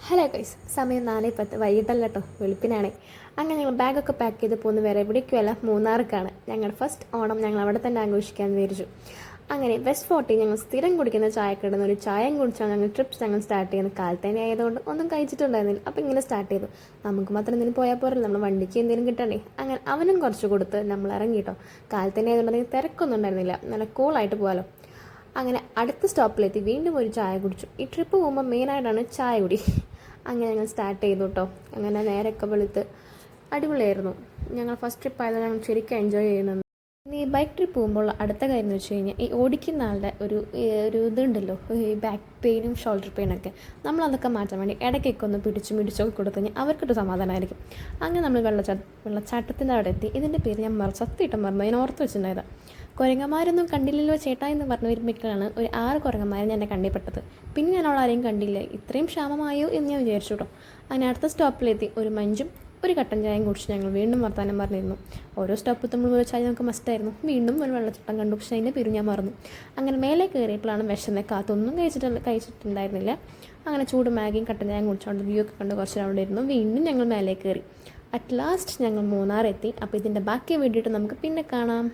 Hello guys, സമയം 4:10 വൈകിട്ടല്ല കേട്ടോ, വെളുപ്പിനാണ്. അങ്ങനെ ഞങ്ങൾ ബാഗൊക്കെ പാക്ക് ചെയ്ത് പോകുന്ന വേറെ എവിടേക്കുമല്ല, മൂന്നാർക്കാണ്. ഞങ്ങളുടെ ഫസ്റ്റ് ഓണം ഞങ്ങൾ അവിടെ തന്നെ ആഘോഷിക്കാമെന്ന് വിചാരിച്ചു. അങ്ങനെ വെസ്റ്റ് ഫോർട്ടിൽ ഞങ്ങൾ സ്ഥിരം കുടിക്കുന്ന ചായക്കിടുന്ന ഒരു ചായയും കുടിച്ചാണ് ഞങ്ങൾ സ്റ്റാർട്ട് ചെയ്യുന്നത്. കാലത്ത് തന്നെ ആയതുകൊണ്ട് ഒന്നും കഴിച്ചിട്ടുണ്ടായിരുന്നില്ല. അപ്പോൾ ഇങ്ങനെ സ്റ്റാർട്ട് ചെയ്തു. നമുക്ക് മാത്രം എന്തെങ്കിലും പോയാൽ പോരല്ലോ, നമ്മൾ വണ്ടിക്ക് എന്തെങ്കിലും കിട്ടണ്ടേ. അങ്ങനെ അവനും കുറച്ച് കൊടുത്ത് നമ്മൾ ഇറങ്ങി കേട്ടോ. കാലത്ത് തന്നെ ആയതുകൊണ്ട് തിരക്കൊന്നും ഉണ്ടായിരുന്നില്ല, നല്ല കൂളായിട്ട് പോകാമല്ലോ. അങ്ങനെ അടുത്ത സ്റ്റോപ്പിലെത്തി വീണ്ടും ഒരു ചായ കുടിച്ചു. ഈ ട്രിപ്പ് പോകുമ്പോൾ മെയിനായിട്ടാണ് ചായ കുടി. അങ്ങനെ ഞങ്ങൾ സ്റ്റാർട്ട് ചെയ്തു കേട്ടോ. അങ്ങനെ നേരൊക്കെ വെളുത്ത് അടിപൊളിയായിരുന്നു. ഞങ്ങൾ ഫസ്റ്റ് ട്രിപ്പ് ആയതുകൊണ്ട് ഞങ്ങൾ ശരിക്കും എൻജോയ് ചെയ്യുന്നുണ്ട്. ഇനി ഈ ബൈക്ക് ട്രിപ്പ് പോകുമ്പോൾ അടുത്ത കാര്യം എന്ന് വെച്ച് കഴിഞ്ഞാൽ, ഈ ഓടിക്കുന്ന ആളുടെ ഒരു ഇതുണ്ടല്ലോ, ഈ ബാക്ക് പെയിനും ഷോൾഡർ പെയിനൊക്കെ, നമ്മളതൊക്കെ മാറ്റാൻ വേണ്ടി ഇടയ്ക്കൊക്കെ ഒന്ന് പിടിച്ചൊക്കെ കൊടുത്തു കഴിഞ്ഞാൽ അവർക്കൊരു സമാധാനമായിരിക്കും. അങ്ങനെ നമ്മൾ വെള്ളച്ചാട്ടത്തിൻ്റെ അവിടെ എത്തി. ഇതിൻ്റെ പേര് ഞാൻ സത്യമായിട്ടും മറന്നു, ഞാൻ ഓർത്ത് വെച്ചിട്ടുണ്ടായത്. കുരങ്ങന്മാരൊന്നും കണ്ടില്ലല്ലോ ചേട്ടാ എന്ന് പറഞ്ഞു വരുമ്പോഴേക്കാണ് ഒരു 6 കുരങ്ങന്മാരെ ഞാൻ കണ്ടിപ്പെട്ടത്. പിന്നെ ഞാൻ ആരെയും കണ്ടില്ല. ഇത്രയും ക്ഷാമമായോ എന്ന് ഞാൻ വിചാരിച്ചു കേട്ടോ. അങ്ങനെ അടുത്ത സ്റ്റോപ്പിലെത്തി ഒരു മഞ്ചും ഒരു കട്ടൻ ചായയും കുടിച്ച് ഞങ്ങൾ വീണ്ടും വർത്താനം പറഞ്ഞിരുന്നു. ഓരോ സ്റ്റോപ്പ് എത്തുമ്പോൾ ഒരു ചായ നമുക്ക് മസ്റ്റായിരുന്നു. വീണ്ടും ഒരു വെള്ളച്ചാട്ടം കണ്ടു, പക്ഷേ അതിൻ്റെ പേര് ഞാൻ മറന്നു. അങ്ങനെ മേലെ കയറിയപ്പോഴാണ് വിശന്ന്, കാത്തൊന്നും കഴിച്ചിട്ടുണ്ടായിരുന്നില്ല. അങ്ങനെ ചൂട് മാഗിയും കട്ടൻ ചായയും കുടിച്ചുകൊണ്ട് വ്യൂ ഒക്കെ കണ്ട് കുറച്ച് അവിടെ ഇരുന്നു. വീണ്ടും ഞങ്ങൾ മേലെ കയറി. അറ്റ് ലാസ്റ്റ് ഞങ്ങൾ മൂന്നാർ എത്തി. അപ്പോൾ ഇതിൻ്റെ ബാക്കി വേണ്ടിയിട്ട് നമുക്ക് പിന്നെ കാണാം.